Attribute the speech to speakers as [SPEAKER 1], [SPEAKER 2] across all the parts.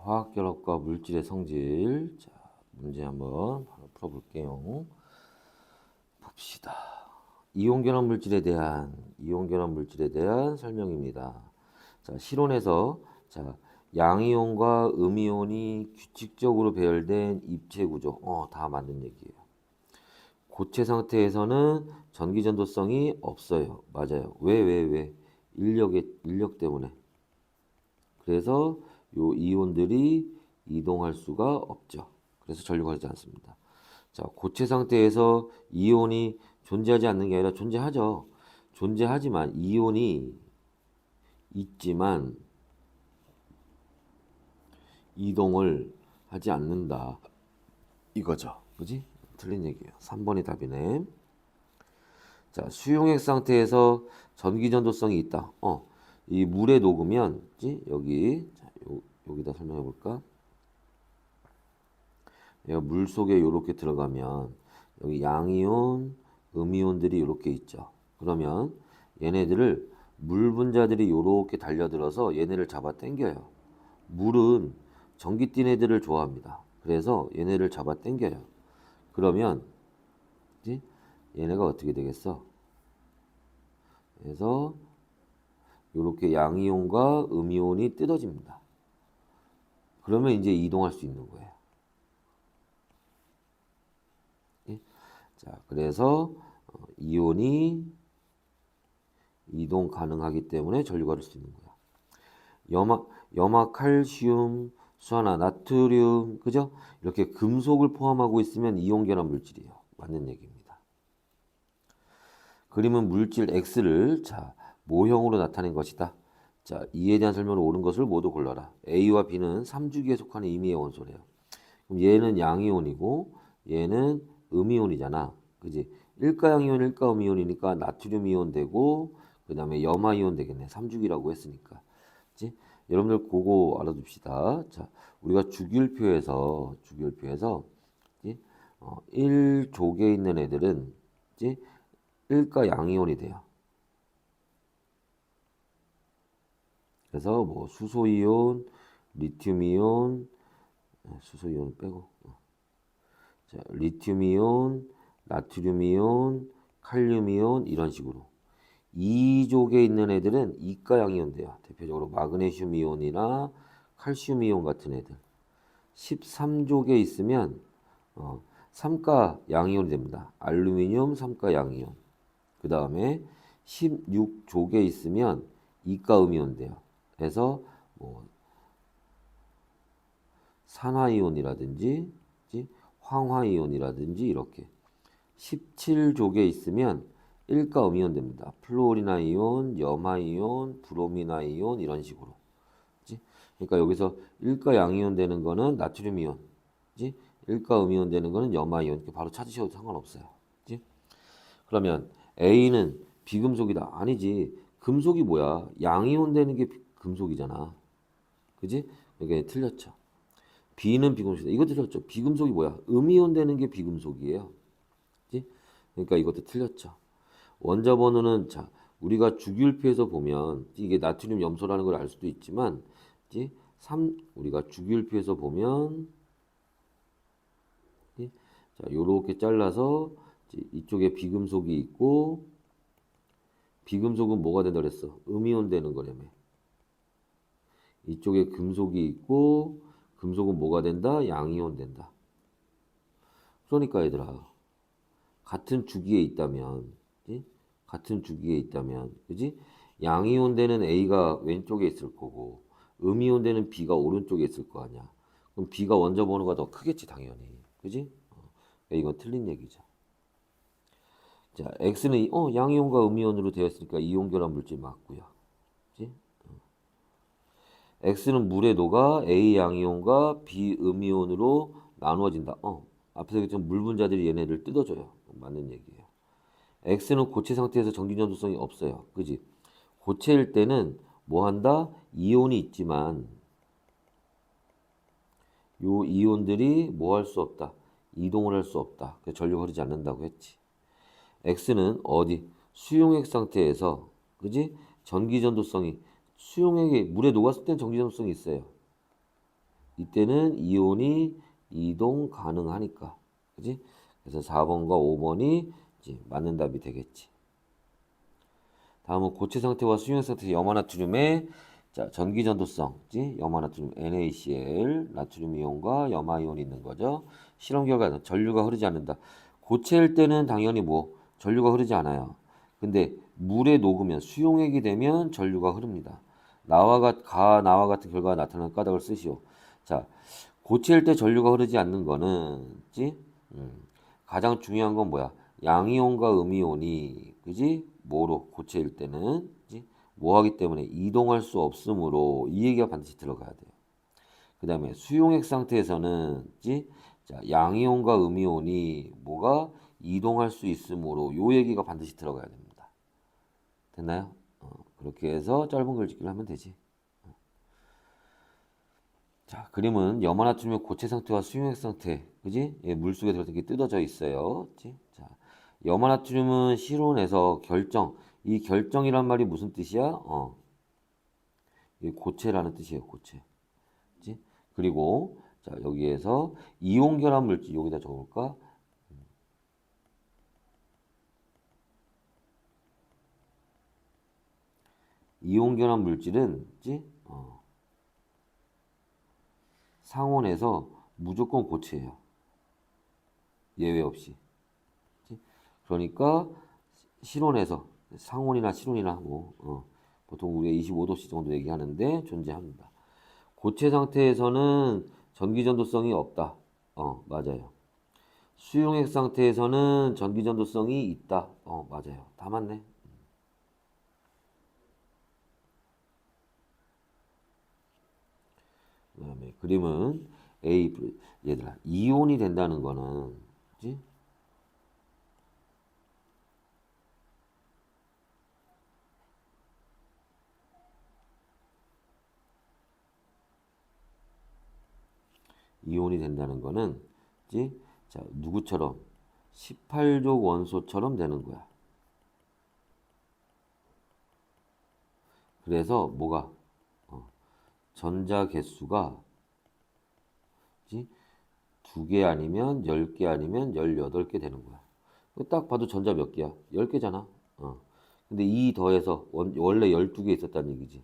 [SPEAKER 1] 화학결합과 물질의 성질. 자, 문제 한번 바로 풀어볼게요. 봅시다. 이온결합 물질에 대한 설명입니다. 자, 실온에서 양이온과 음이온이 규칙적으로 배열된 입체 구조. 다 맞는 얘기예요. 고체 상태에서는 전기 전도성이 없어요. 맞아요. 왜? 인력 때문에. 그래서 요 이온들이 이동할 수가 없죠. 그래서 전류가 되지 않습니다. 자, 고체 상태에서 이온이 존재하지 않는 게 아니라 존재하죠. 존재하지만 이온이 있지만 이동을 하지 않는다. 이거죠. 그지? 틀린 얘기예요. 3번이 답이네. 자, 수용액 상태에서 전기 전도성이 있다. 이 물에 녹으면, 그지? 여기다 설명해 볼까? 얘가 물 속에 이렇게 들어가면 여기 양이온, 음이온들이 이렇게 있죠. 그러면 얘네들을 물 분자들이 이렇게 달려들어서 얘네를 잡아 당겨요. 물은 전기 띤 애들을 좋아합니다. 그래서 얘네를 잡아 당겨요. 그러면 그치? 얘네가 어떻게 되겠어? 그래서 이렇게 양이온과 음이온이 뜯어집니다. 그러면 이제 이동할 수 있는 거예요. 자, 그래서 이온이 이동 가능하기 때문에 전류가 흐를 수 있는 거야. 염화, 칼슘, 수화나 나트륨, 그죠? 이렇게 금속을 포함하고 있으면 이온 결합 물질이에요. 맞는 얘기입니다. 그림은 물질 X를 모형으로 나타낸 것이다. 자, 이에 대한 설명을 옳은 것을 모두 골라라. A와 B는 3주기에 속하는 임의의 원소래요. 그럼 얘는 양이온이고 얘는 음이온이잖아. 그지? 일가양이온, 일가음이온이니까 나트륨 이온 되고 그 다음에 염화이온 되겠네. 3주기라고 했으니까. 그치? 여러분들 그거 알아둡시다. 자, 우리가 주기율표에서 1족에 있는 애들은 그치? 일가 양이온이 돼요. 그래서 뭐 수소이온, 리튬이온, 수소이온 빼고 자, 리튬이온, 나트륨이온, 칼륨이온 이런 식으로 2족에 있는 애들은 이가 양이온 돼요. 대표적으로 마그네슘 이온이나 칼슘 이온 같은 애들. 13족에 있으면 3가 양이온이 됩니다. 알루미늄 3가 양이온. 그 다음에 16족에 있으면 2가 음이온 돼요. 그래서 뭐 산화이온이라든지 황화이온이라든지 이렇게 17족에 있으면 1가 음이온 됩니다. 플루오리나 이온, 염화이온, 브로미나 이온 이런 식으로. 그치? 그러니까 여기서 1가 양이온 되는 거는 나트륨 이온, 그치? 1가 음이온 되는 거는 염화이온. 이렇게 바로 찾으셔도 상관없어요. 그치? 그러면 A는 비금속이다. 아니지. 금속이 뭐야? 양이온 되는 게 금속이잖아. 그지? 이게 틀렸죠. B는 비금속이다. 이것도 틀렸죠. 비금속이 뭐야? 음이온 되는 게 비금속이에요. 그치? 그러니까 이것도 틀렸죠. 원자 번호는 우리가 주기율표에서 보면 이게 나트륨 염소라는 걸 알 수도 있지만 우리가 주기율표에서 보면 요렇게 잘라서 이쪽에 비금속이 있고 비금속은 뭐가 된다 그랬어? 음이온 되는 거라며. 이쪽에 금속이 있고 금속은 뭐가 된다? 양이온 된다. 그러니까 얘들아 같은 주기에 있다면 그지? 양이온 되는 A가 왼쪽에 있을 거고 음이온 되는 B가 오른쪽에 있을 거 아니야. 그럼 B가 원자 번호가 더 크겠지 당연히. 그지? 이건 틀린 얘기죠. 자, X는 양이온과 음이온으로 되어 있으니까 이온 결합 물질 맞고요. 그지? X는 물에 녹아 A 양이온과 B 음이온으로 나누어진다. 앞에서 얘기했지만 물 분자들이 얘네를 뜯어줘요. 맞는 얘기예요. X는 고체 상태에서 전기 전도성이 없어요. 그지? 고체일 때는 뭐 한다? 이온이 있지만 요 이온들이 뭐 할 수 없다? 이동을 할 수 없다. 그래서 전류가 흐르지 않는다고 했지. X는 어디? 수용액 상태에서 그지? 전기 전도성이 수용액이 물에 녹았을 땐 전기 전도성이 있어요. 이때는 이온이 이동 가능하니까. 그지? 그래서 4번과 5번이 이제 맞는 답이 되겠지. 다음은 고체 상태와 수용 상태의 염화나트륨의 자, 전기 전도성, 염화나트륨 NaCl, 나트륨 이온과 염화 이온이 있는 거죠. 실험 결과는 전류가 흐르지 않는다. 고체일 때는 당연히 뭐 전류가 흐르지 않아요. 근데 물에 녹으면 수용액이 되면 전류가 흐릅니다. 나와 같은 결과가 나타나는 까닭을 쓰시오. 자, 고체일 때 전류가 흐르지 않는 거는, 지? 가장 중요한 건 뭐야? 양이온과 음이온이, 그지? 뭐로? 고체일 때는, 그지? 뭐 하기 때문에 이동할 수 없으므로 이 얘기가 반드시 들어가야 돼요. 그 다음에 수용액 상태에서는, 그지? 자, 양이온과 음이온이 뭐가 이동할 수 있으므로 요 얘기가 반드시 들어가야 됩니다. 됐나요? 그렇게 해서 짧은 글짓기를 하면 되지. 자, 그림은 염화나트륨의 고체 상태와 수용액 상태, 그지? 예, 물속에 들어서 이렇게 뜯어져 있어요. 그지? 자, 염화나트륨은 실온에서 결정. 이 결정이란 말이 무슨 뜻이야? 이 고체라는 뜻이에요. 고체. 그지? 그리고 자, 여기에서 이온 결합 물질 여기다 적을까? 이온 결합 물질은 그지? 상온에서 무조건 고체예요. 예외 없이. 그지? 그러니까 실온에서 상온이나 실온이나 하고 보통 우리가 25도씨 정도 얘기하는데 존재합니다. 고체 상태에서는 전기 전도성이 없다. 맞아요. 수용액 상태에서는 전기 전도성이 있다. 맞아요. 다 맞네. 그다음에 그림은 A 얘들아 이온이 된다는 거는 그지? 이온이 된다는 거는 그지? 자, 누구처럼 18족 원소처럼 되는 거야. 그래서 뭐가 전자 개수가 두 개 아니면 10개 아니면 18개 되는 거야. 딱 봐도 전자 몇 개야? 10개잖아. 근데 이 더해서 원래 12개 있었다는 얘기지.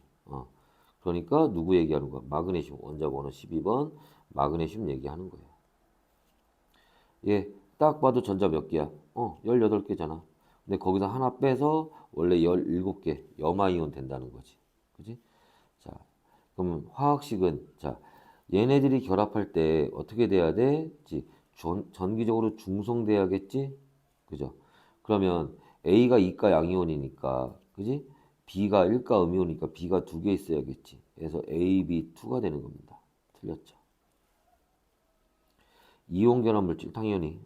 [SPEAKER 1] 그러니까 누구 얘기하는 거야? 마그네슘 원자 번호 12번 마그네슘 얘기하는 거예요. 얘 딱 봐도 전자 몇 개야? 18개잖아. 근데 거기서 하나 빼서 원래 17개 염화이온 된다는 거지. 그지? 자, 그럼 화학식은 자, 얘네들이 결합할 때 어떻게 돼야 돼? 전기적으로 중성돼야겠지? 그죠? 그러면 A가 이가 양이온이니까, 그지? B가 일가 음이온이니까 B가 두 개 있어야겠지. 그래서 AB2가 되는 겁니다. 틀렸죠. 이온 결합 물질 당연히.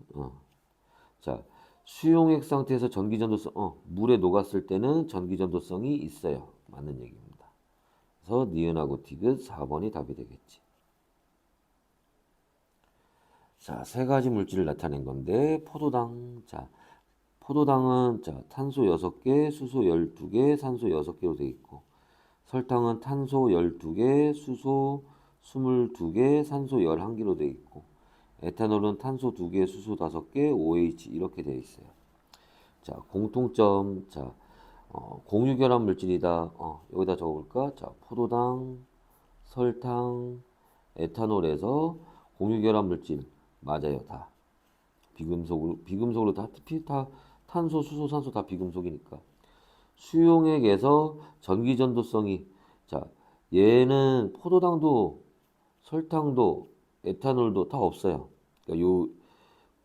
[SPEAKER 1] 자, 수용액 상태에서 전기전도성, 물에 녹았을 때는 전기전도성이 있어요. 맞는 얘기입니다. 그래서 니은하고 디귿 4번이 답이 되겠지. 자, 세 가지 물질을 나타낸 건데 포도당. 자, 포도당은 자, 탄소 6개, 수소 12개, 산소 6개로 되어 있고 설탕은 탄소 12개, 수소 22개, 산소 11개로 되어 있고 에탄올은 탄소 2개, 수소 5개, OH 이렇게 되어 있어요. 자, 공통점. 자, 공유 결합 물질이다. 여기다 적어볼까? 자, 포도당, 설탕, 에탄올에서 공유 결합 물질 맞아요. 다 비금속으로 다 탄소, 수소, 산소 다 비금속이니까. 수용액에서 전기 전도성이 자, 얘는 포도당도 설탕도 에탄올도 다 없어요. 그러니까 요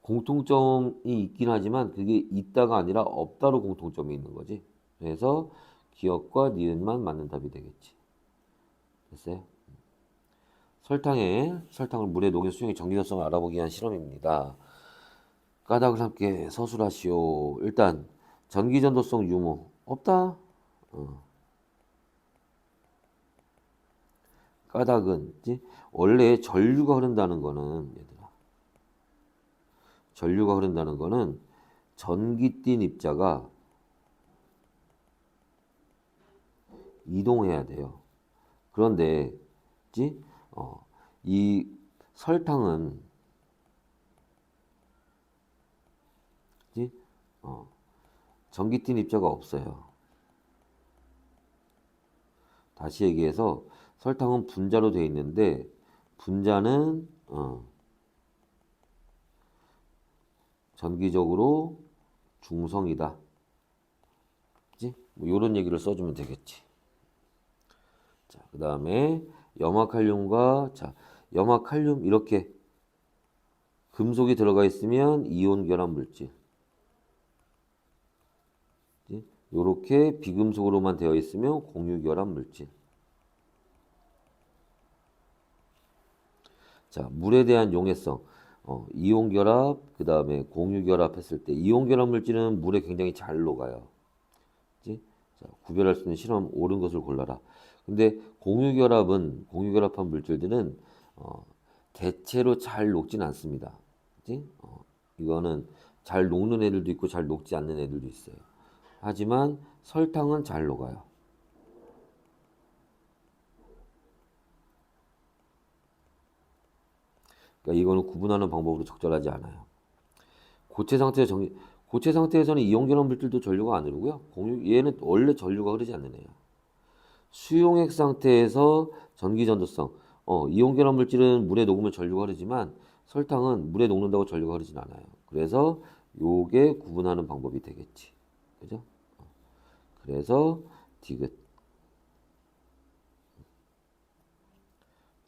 [SPEAKER 1] 공통점이 있긴 하지만 그게 있다가 아니라 없다로 공통점이 있는 거지. 그래서 기억과 니은만 맞는 답이 되겠지. 됐어요? 설탕을 물에 녹여 수용의 전기전성을 알아보기 위한 실험입니다. 까닭을 함께 서술하시오. 일단 전기전도성 유무 없다. 까닭은 원래 전류가 흐른다는 거는 전기띤 입자가 이동해야 돼요. 그런데 지? 이 설탕은 그지? 전기tin 입자가 없어요. 다시 얘기해서 설탕은 분자로 되어 있는데 분자는 전기적으로 중성이다. 그지? 뭐 이런 얘기를 써주면 되겠지. 자, 그 다음에 염화칼륨과 염화칼륨 이렇게 금속이 들어가 있으면 이온 결합 물질. 이렇게 비금속으로만 되어 있으면 공유 결합 물질. 자, 물에 대한 용해성. 이온 결합, 그 다음에 공유 결합 했을 때 이온 결합 물질은 물에 굉장히 잘 녹아요. 그치? 자, 구별할 수 있는 실험 옳은 것을 골라라. 근데 공유 결합한 물질들은 대체로 잘 녹진 않습니다. 그치? 이거는 잘 녹는 애들도 있고 잘 녹지 않는 애들도 있어요. 하지만 설탕은 잘 녹아요. 그러니까 이거는 구분하는 방법으로 적절하지 않아요. 고체 상태에서는 이온 결합 물질도 전류가 안 흐르고요. 얘는 원래 전류가 흐르지 않는 애야. 수용액 상태에서 전기 전도성. 이온 결합 물질은 물에 녹으면 전류가 흐르지만 설탕은 물에 녹는다고 전류가 흐르진 않아요. 그래서 요게 구분하는 방법이 되겠지. 그죠? 그래서 디귿.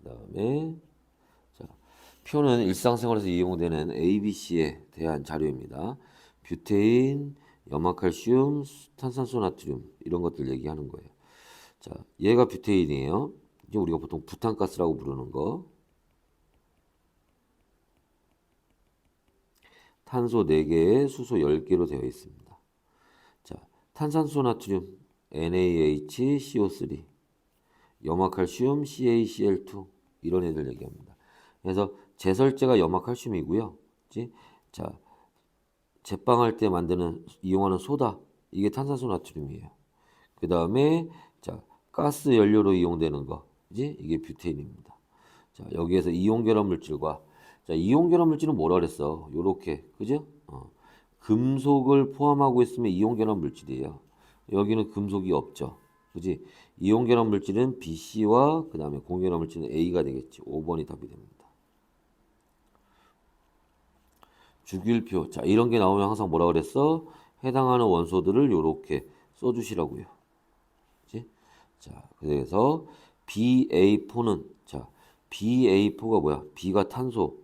[SPEAKER 1] 그다음에 표는 일상생활에서 이용되는 ABC에 대한 자료입니다. 뷰테인, 염화칼슘, 탄산소 나트륨 이런 것들 얘기하는 거예요. 자, 얘가 뷰테인이에요. 이제 우리가 보통 부탄가스라고 부르는 거. 탄소 4개에 수소 10개로 되어 있습니다. 자, 탄산소 나트륨 NaHCO3, 염화칼슘 CaCl2 이런 애들 얘기합니다. 그래서 제설제가 염화칼슘이고요. 그치? 자, 제빵할 때 이용하는 소다 이게 탄산소 나트륨이에요. 그 다음에 자 가스 연료로 이용되는 거 이제 이게 뷰테인입니다. 자 여기에서 이온 결합 물질과 이온 결합 물질은 뭐라 그랬어? 요렇게 그죠? 금속을 포함하고 있으면 이온 결합 물질이에요. 여기는 금속이 없죠. 그지? 이온 결합 물질은 BC와 그 다음에 공유 결합 물질은 A가 되겠지. 5번이 답이 됩니다. 주기율표. 자, 이런 게 나오면 항상 뭐라 그랬어? 해당하는 원소들을 요렇게 써주시라고요. 그치? 자, 그래서 BA4는, BA4가 뭐야? B가 탄소,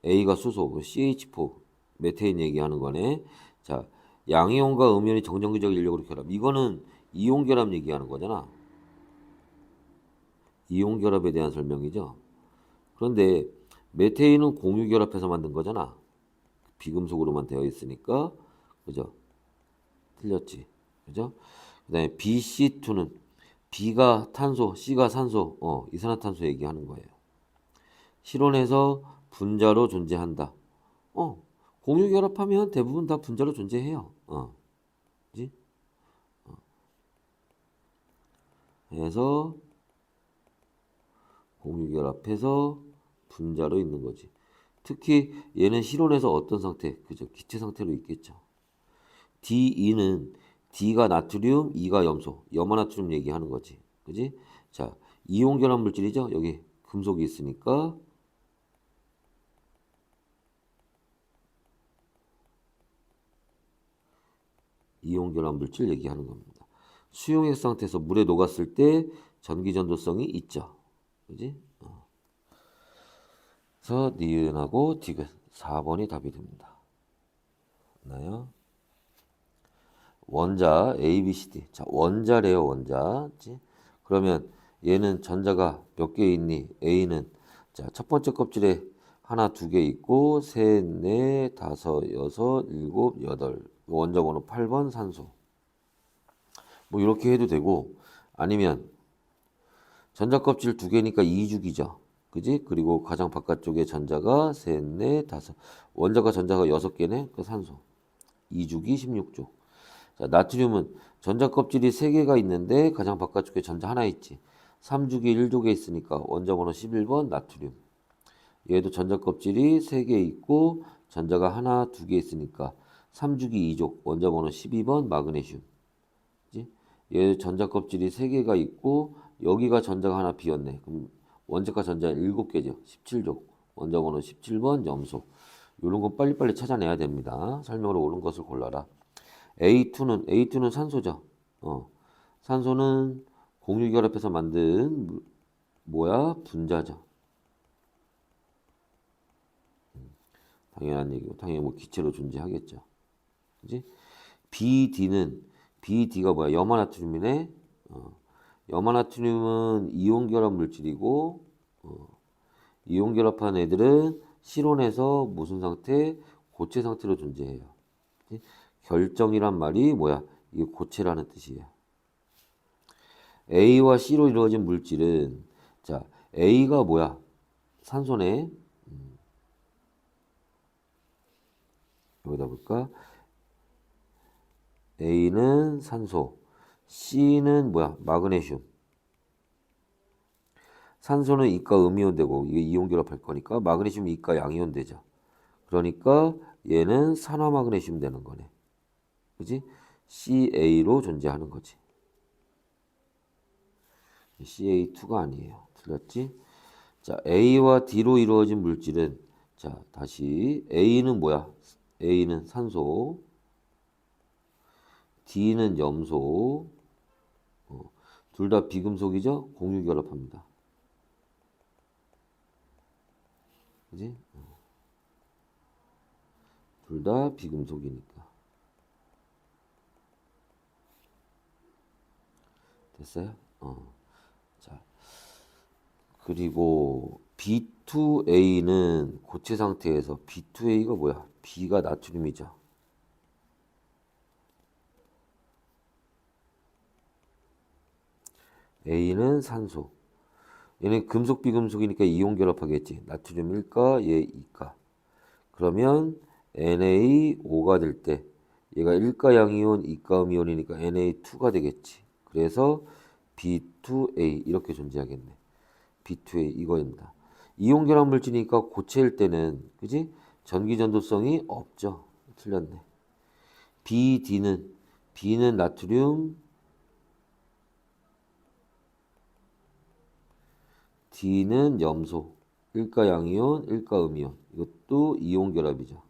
[SPEAKER 1] A가 수소, CH4, 메테인 얘기하는 거네. 자, 양이온과 음이온이 정전기적 인력으로 결합. 이거는 이온 결합 얘기하는 거잖아. 이온 결합에 대한 설명이죠. 그런데 메테인은 공유 결합해서 만든 거잖아. 비금속으로만 되어 있으니까 그죠? 틀렸지. 그죠? 그다음에 BC2는 B가 탄소, C가 산소, 이산화탄소 얘기하는 거예요. 실온에서 분자로 존재한다. 공유 결합하면 대부분 다 분자로 존재해요. 그지? 그래서 공유 결합해서 분자로 있는 거지. 특히 얘는 실온에서 어떤 상태? 그죠? 기체 상태로 있겠죠. D2는 D가 나트륨, E가 염소, 염화나트륨 얘기하는 거지. 그지? 자, 이온 결합 물질이죠. 여기 금속이 있으니까 이온 결합 물질 얘기하는 겁니다. 수용액 상태에서 물에 녹았을 때 전기 전도성이 있죠. 그지? 그래서 니은하고 디귿 4번이 답이 됩니다. 나요? 원자 A, B, C, D. 자, 원자래요, 원자. 그치? 그러면 얘는 전자가 몇 개 있니? A는 자, 첫 번째 껍질에 하나, 두 개 있고 셋, 넷, 다섯, 여섯, 일곱, 여덟. 원자 번호 8번 산소. 뭐 이렇게 해도 되고 아니면 전자 껍질 두 개니까 2죽이죠. 그지? 그리고 가장 바깥쪽에 전자가 셋, 넷, 다섯. 전자가 6개네. 그 산소. 2죽이 16족. 자, 나트륨은 전자 껍질이 3개가 있는데 가장 바깥쪽에 전자 하나 있지. 3죽이 1족에 있으니까 원자 번호 11번 나트륨. 얘도 전자 껍질이 3개 있고 전자가 하나, 2개 있으니까 3주기 2족 원자 번호 12번 마그네슘. 그지? 얘 전자 껍질이 3개가 있고 여기가 전자가 하나 비었네. 그럼 원자과 전자 7개죠. 17족 원자 번호 17번 염소. 이런 거 빨리빨리 찾아내야 됩니다. 설명으로 옳은 것을 골라라. A2는 산소죠. 산소는 공유결합해서 만든 뭐야? 분자죠. 당연한 얘기고 당연히 뭐 기체로 존재하겠죠. 그지? BD가 뭐야? 염화나트륨이네. 염화나트륨은 이온 결합 물질이고 이온 결합한 애들은 실온에서 무슨 상태? 고체 상태로 존재해요. 그치? 결정이란 말이 뭐야? 이게 고체라는 뜻이에요. A와 C로 이루어진 물질은 자 A가 뭐야? 산소네. 여기다 볼까? A는 산소, C는 뭐야? 마그네슘. 산소는 이가 음이온 되고 이게 이온 결합할 거니까 마그네슘 이가 양이온 되죠. 그러니까 얘는 산화마그네슘 되는 거네. 그지? CA로 존재하는 거지. CA2가 아니에요. 틀렸지? 자, A와 D로 이루어진 물질은 자, 다시 A는 뭐야? A는 산소, D는 염소, 둘 다 비금속이죠? 공유 결합합니다. 그지? 둘 다 비금속이니까. 됐어요? 자, 그리고 B2A는 고체 상태에서 B2A가 뭐야? B가 나트륨이죠. A는 산소. 얘는 금속 비금속이니까 이온 결합하겠지. 나트륨 1가, 얘 2가. 그러면 NaO가 될 때 얘가 1가 양이온, 2가 음이온이니까 Na2가 되겠지. 그래서 B2A 이렇게 존재하겠네. B2A 이거입니다. 이온 결합 물질이니까 고체일 때는 그지? 전기 전도성이 없죠. 틀렸네. B는 나트륨, D는 염소. 1가 양이온, 1가 음이온. 이것도 이온 결합이죠.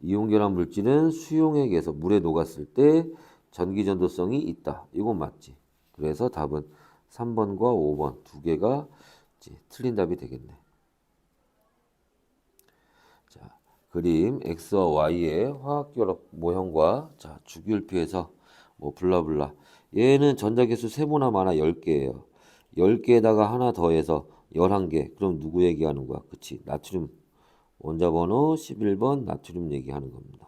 [SPEAKER 1] 이온 결합 물질은 수용액에서 물에 녹았을 때 전기 전도성이 있다. 이건 맞지. 그래서 답은 3번과 5번 두 개가 틀린 답이 되겠네. 자, 그림 X와 Y의 화학결합 모형과 자, 주기율표에서 뭐 블라블라. 얘는 전자계수 세모나 많아 10개예요. 10개에다가 하나 더해서 11개. 그럼 누구 얘기하는 거야? 그치? 나트륨. 원자 번호 11번 나트륨 얘기하는 겁니다.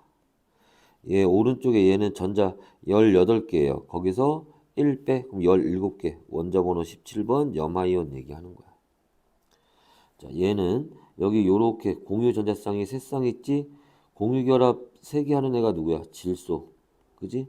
[SPEAKER 1] 얘 오른쪽에 얘는 전자 18개예요. 거기서 1 빼, 그럼 17개. 원자 번호 17번 염화이온 얘기하는 거야. 자, 얘는 여기 요렇게 공유 전자쌍이 3쌍 있지? 공유 결합 3개 하는 애가 누구야? 질소. 그지?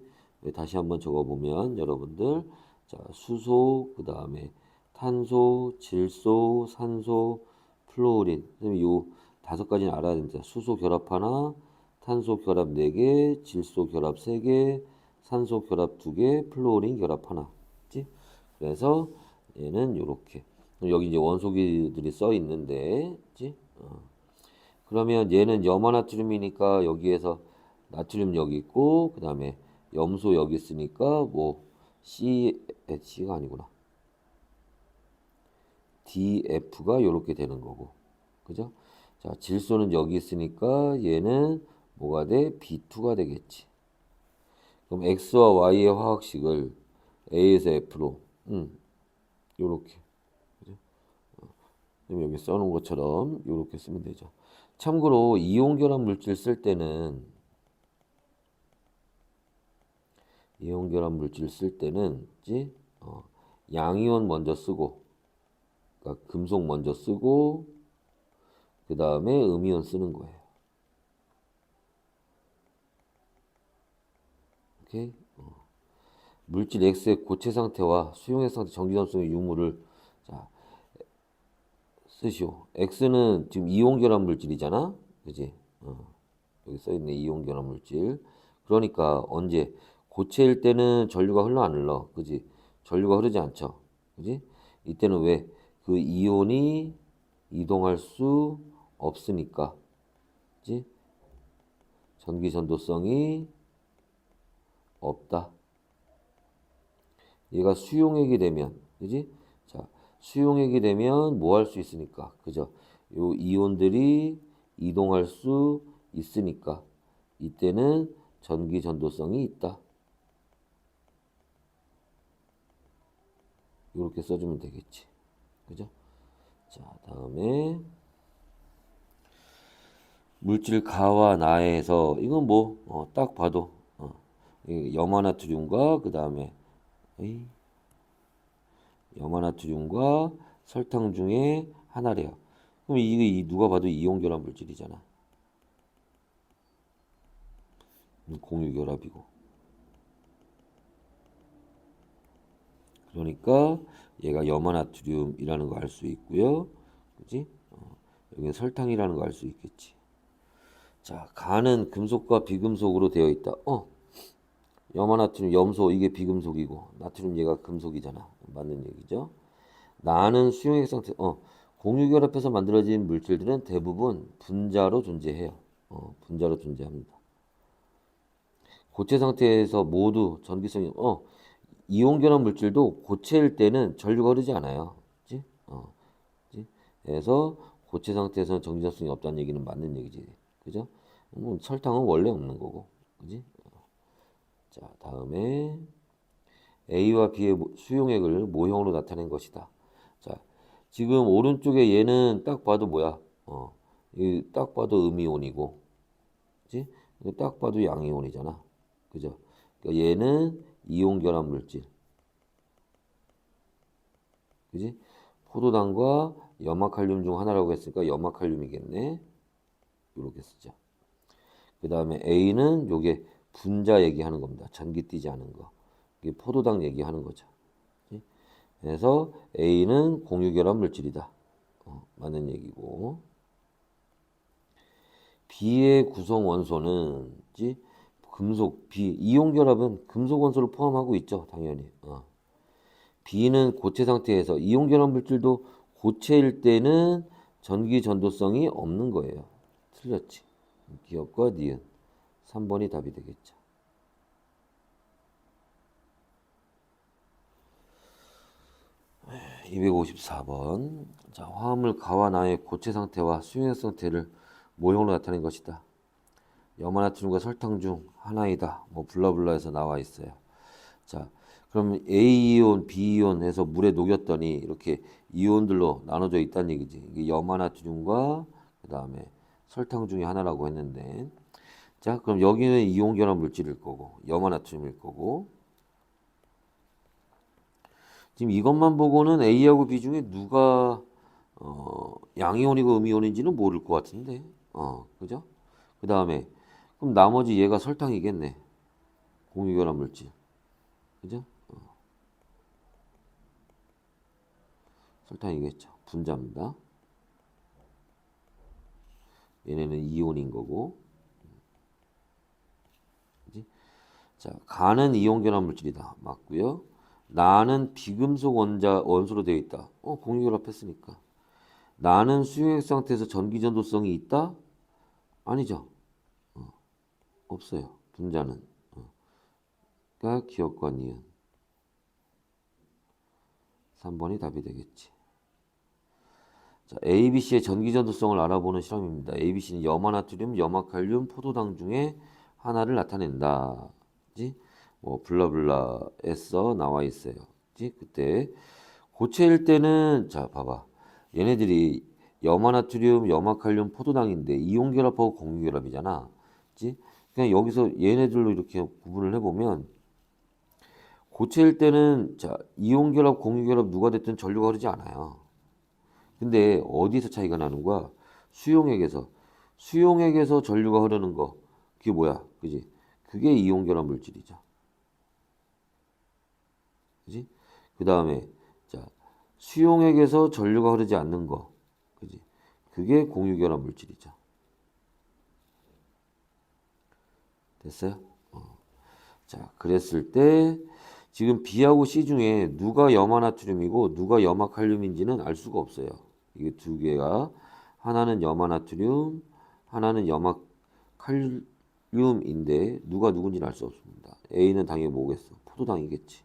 [SPEAKER 1] 다시 한번 적어보면 여러분들 자, 수소, 그 다음에 탄소, 질소, 산소, 플로린. 그다음에 요 5가지는 알아야 됩니다. 수소 결합 하나, 탄소 결합 4개, 질소 결합 3개, 산소 결합 2개, 플로린 결합 하나. 그치? 그래서 얘는 요렇게. 여기 이제 원소기들이 써 있는데, 그치? 그러면 얘는 염화나트륨이니까 여기에서 나트륨 여기 있고, 그 다음에 염소 여기 있으니까 뭐 C가 아니구나. DF가 요렇게 되는 거고. 그죠? 자, 질소는 여기 있으니까 얘는 뭐가 돼? B2가 되겠지. 그럼 X와 Y의 화학식을 A에서 F로, 요렇게. 그죠? 여기 써놓은 것처럼 요렇게 쓰면 되죠. 참고로 이온 결합 물질 쓸 때는 양이온 먼저 쓰고, 그러니까 금속 먼저 쓰고, 그 다음에 음이온 쓰는 거예요. 오케이? 물질 X의 고체 상태와 수용액 상태 전기 전도성의 유무를 자, 쓰시오. X는 지금 이온결합 물질이잖아. 그지? 여기 써있네. 이온결합 물질. 그러니까 언제 고체일 때는 전류가 흘러 안 흘러? 그지? 전류가 흐르지 않죠. 그지? 이때는 왜? 그 이온이 이동할 수 없으니까. 그지? 전기 전도성이 없다. 얘가 수용액이 되면, 그지? 자, 수용액이 되면 뭐 할 수 있으니까, 그죠? 요 이온들이 이동할 수 있으니까 이때는 전기 전도성이 있다. 이렇게 써주면 되겠지, 그죠? 자, 다음에 물질 가와 나에서 이건 뭐 딱 봐도 염화나트륨과 그 다음에 염화나트륨과 설탕 중에 하나래요. 그럼 이게 누가 봐도 이온결합 물질이잖아. 공유결합이고. 그러니까 얘가 염화나트륨이라는 거 알 수 있고요. 그지? 여기는 설탕이라는 거 알 수 있겠지. 자, 가는 금속과 비금속으로 되어 있다. 염화나트륨, 염소 이게 비금속이고 나트륨 얘가 금속이잖아. 맞는 얘기죠. 나는 수용액 상태. 공유결합해서 만들어진 물질들은 대부분 분자로 존재해요. 분자로 존재합니다. 고체 상태에서 모두 전기성이 이온결합 물질도 고체일 때는 전류가 흐르지 않아요. 그치? 그치? 그래서 고체 상태에서는 전기성이 없다는 얘기는 맞는 얘기지. 그죠? 설탕은 원래 없는 거고. 그지? 자, 다음에 A와 B의 수용액을 모형으로 나타낸 것이다. 자, 지금 오른쪽에 얘는 딱 봐도 뭐야? 딱 봐도 음이온이고, 그지? 딱 봐도 양이온이잖아. 그죠? 그러니까 얘는 이온 결합 물질. 그지? 포도당과 염화칼륨 중 하나라고 했으니까 염화칼륨이겠네. 이렇게 쓰자. 그 다음에 A는 요게 분자 얘기하는 겁니다. 전기 띄지 않은 거. 이게 포도당 얘기하는 거죠. 그지? 그래서 A는 공유결합 물질이다. 맞는 얘기고. B의 구성 원소는 금속, B, 이온 결합은 금속 원소를 포함하고 있죠, 당연히. B는 고체 상태에서 이온 결합 물질도 고체일 때는 전기 전도성이 없는 거예요. 틀렸지. 기억과 니은. 3번이 답이 되겠죠. 254번. 자, 화합물 가와 나의 고체 상태와 수용액 상태를 모형으로 나타낸 것이다. 염화나트륨과 설탕 중 하나이다. 뭐 블라블라에서 나와 있어요. 자, 그럼 A이온, B이온 해서 물에 녹였더니 이렇게 이온들로 나눠져 있다는 얘기지. 이게 염화나트륨과 그 다음에 설탕 중에 하나라고 했는데, 자, 그럼 여기는 이온 결합 물질일 거고, 염화나트륨일 거고. 지금 이것만 보고는 A하고 B 중에 누가 양이온이고 음이온인지는 모를 것 같은데, 그죠? 그 다음에 그럼 나머지 얘가 설탕이겠네. 공유결합 물질. 그죠? 설탕이겠죠. 분자입니다. 얘네는 이온인 거고. 그지? 자, 가는 이온결합 물질이다. 맞고요. 나는 비금속 원소로 되어 있다. 공유결합했으니까. 나는 수용액 상태에서 전기전도성이 있다? 아니죠. 없어요. 분자는. 그러니까 기억과 니은. 3번이 답이 되겠지. 자, ABC의 전기전도성을 알아보는 실험입니다. ABC는 염화나트륨, 염화칼륨, 포도당 중에 하나를 나타낸다. 그치? 뭐 블라블라에서 나와 있어요. 그치? 그때 고체일 때는 자 봐봐. 얘네들이 염화나트륨, 염화칼륨, 포도당인데 이온결합하고 공유결합이잖아. 그치? 그냥 여기서 얘네들로 이렇게 구분을 해보면 고체일 때는 자 이온결합, 공유결합 누가 됐든 전류가 흐르지 않아요. 근데 어디서 차이가 나는 거야? 수용액에서. 수용액에서 전류가 흐르는 거. 그게 뭐야? 그지? 그게 이온결합 물질이죠. 그지? 그 다음에 자 수용액에서 전류가 흐르지 않는 거. 그게 공유결합 물질이죠. 됐어요? 자, 그랬을 때 지금 B하고 C 중에 누가 염화나트륨이고 누가 염화칼륨인지는 알 수가 없어요. 이게 두 개가 하나는 염화나트륨, 하나는 염화칼륨인데 누가 누군지는 알 수 없습니다. A는 당연히 뭐겠어? 포도당이겠지.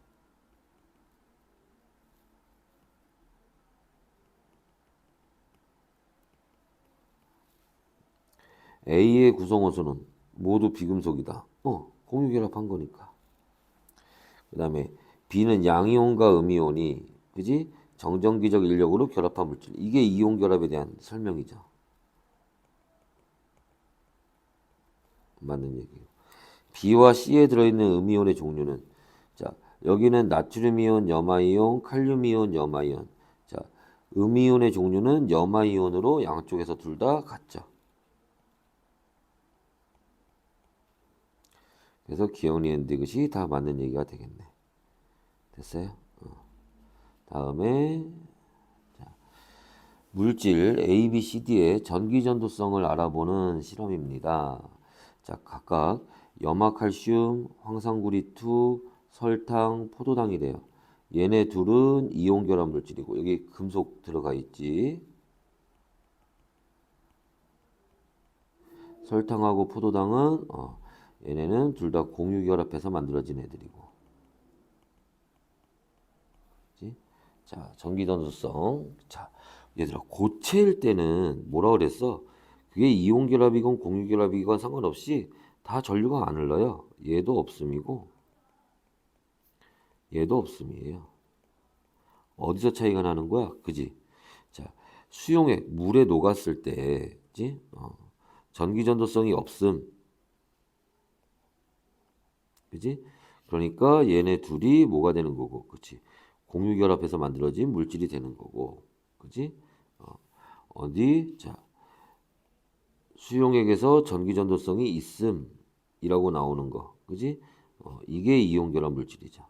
[SPEAKER 1] A의 구성원소는 모두 비금속이다. 공유결합한 거니까. 그 다음에 B는 양이온과 음이온이 그지? 정전기적 인력으로 결합한 물질. 이게 이온 결합에 대한 설명이죠. 맞는 얘기예요. B와 C에 들어있는 음이온의 종류는 자 여기는 나트륨이온, 염화이온, 칼륨이온, 염화이온. 자 음이온의 종류는 염화이온으로 양쪽에서 둘 다 같죠. 그래서 기억니 엔드것이 다 맞는 얘기가 되겠네. 됐어요? 다음에 물질 A, B, C, D의 전기전도성을 알아보는 실험입니다. 자, 각각 염화칼슘, 황산구리2, 설탕, 포도당이래요. 얘네 둘은 이온결합 물질이고 여기 금속 들어가 있지. 설탕하고 포도당은 얘네는 둘 다 공유결합해서 만들어진 애들이고. 그치? 자, 전기전도성. 자, 얘들아 고체일 때는 뭐라 그랬어? 그게 이온결합이건 공유결합이건 상관없이 다 전류가 안 흘러요. 얘도 없음이고 얘도 없음이에요. 어디서 차이가 나는 거야? 그지? 자, 수용액 물에 녹았을 때, 그지? 전기전도성이 없음, 그지? 그러니까 얘네 둘이 뭐가 되는 거고, 그치? 공유결합해서 만들어진 물질이 되는 거고, 그지? 어디? 자, 수용액에서 전기전도성이 있음이라고 나오는 거, 그지? 이게 이온결합 물질이죠.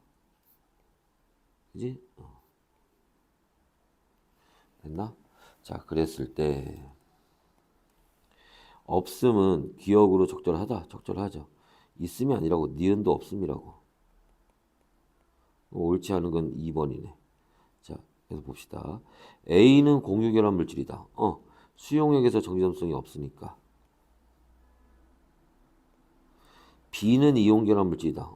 [SPEAKER 1] 그지? 됐나? 자, 그랬을 때 없음은 기억으로 적절하다. 적절하죠. 있음이 아니라고 니은도 없음이라고. 옳지 않은 건 2번이네. 자, 그래서 봅시다. A는 공유결합 물질이다. 수용액에서 전기전도성이 없으니까. B는 이온결합 물질이다.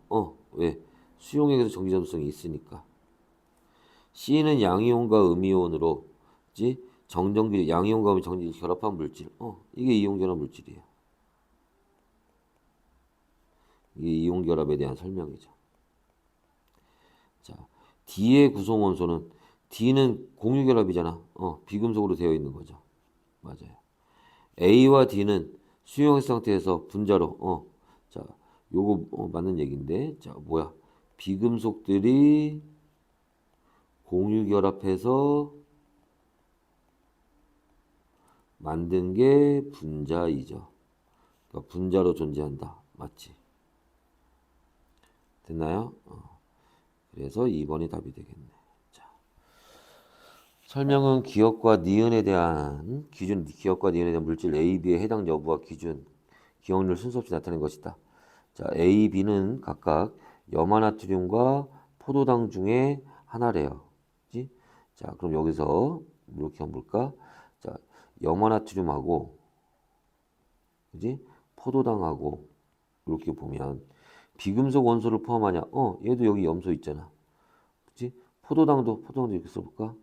[SPEAKER 1] 왜? 수용액에서 전기전도성이 있으니까. C는 양이온과 음이온으로 지 정전기 양이온과 음이 정전기 결합한 물질. 이게 이온결합 물질이에요. 이게 이온결합에 대한 설명이죠. 자, D의 구성원소는 D는 공유결합이잖아. 비금속으로 되어 있는 거죠. 맞아요. A와 D는 수용액 상태에서 분자로. 자, 요거 맞는 얘기인데. 자, 뭐야? 비금속들이 공유결합해서 만든 게 분자이죠. 그러니까 분자로 존재한다. 맞지? 됐나요? 그래서 2번이 답이 되겠네. 자, 설명은 기억과 니은에 대한 기준, 기억과 니은에 대한 물질 A, B의 해당 여부와 기준, 기억률 순서 없이 나타낸 것이다. 자, A, B는 각각 염화나트륨과 포도당 중에 하나래요. 그치? 자, 그럼 여기서 이렇게 한번 볼까? 자, 염화나트륨하고, 그지? 포도당하고 이렇게 보면 비금속 원소를 포함하냐? 얘도 여기 염소 있잖아. 그치? 포도당도 이렇게 써볼까?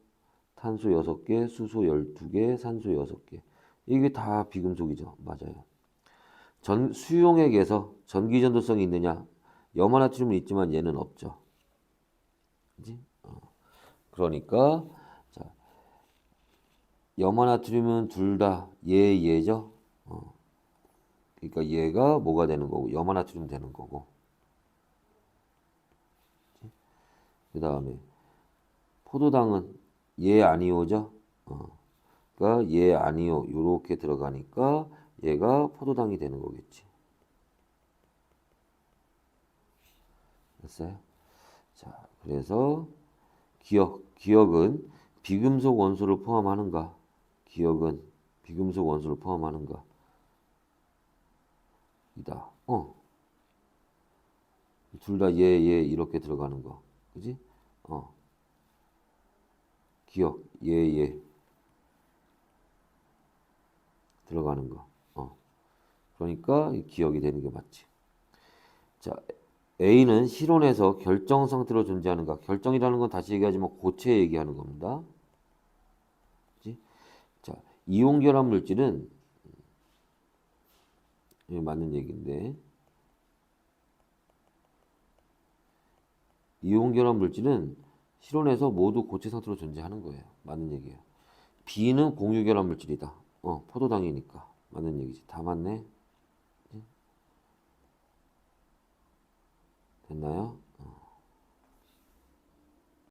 [SPEAKER 1] 탄소 6개, 수소 12개, 산소 6개. 이게 다 비금속이죠. 맞아요. 수용액에서 전기전도성이 있느냐? 염화나트륨은 있지만 얘는 없죠. 그지? 그러니까 자, 염화나트륨은 둘 다 얘죠. 그러니까 얘가 뭐가 되는 거고 염화나트륨 되는 거고. 그 다음에 포도당은 얘 아니오죠. 그러니까 얘 아니오 요렇게 들어가니까 얘가 포도당이 되는 거겠지. 됐어요? 자, 그래서 기억은 비금속 원소를 포함하는가? 기억은 비금속 원소를 포함하는가? 이다. 둘 다 얘 이렇게 들어가는 거. 그지? 기억. 얘 들어가는 거. 그러니까 기억이 되는 게 맞지. 자, A는 실온에서 결정 상태로 존재하는가? 결정이라는 건 다시 얘기하지만 고체 얘기하는 겁니다. 그치? 자, 이온 결합 물질은 맞는 얘기인데 이온 결합 물질은 실온에서 모두 고체 상태로 존재하는 거예요. 맞는 얘기예요. B는 공유 결합 물질이다. 포도당이니까 맞는 얘기지. 다 맞네. 됐나요?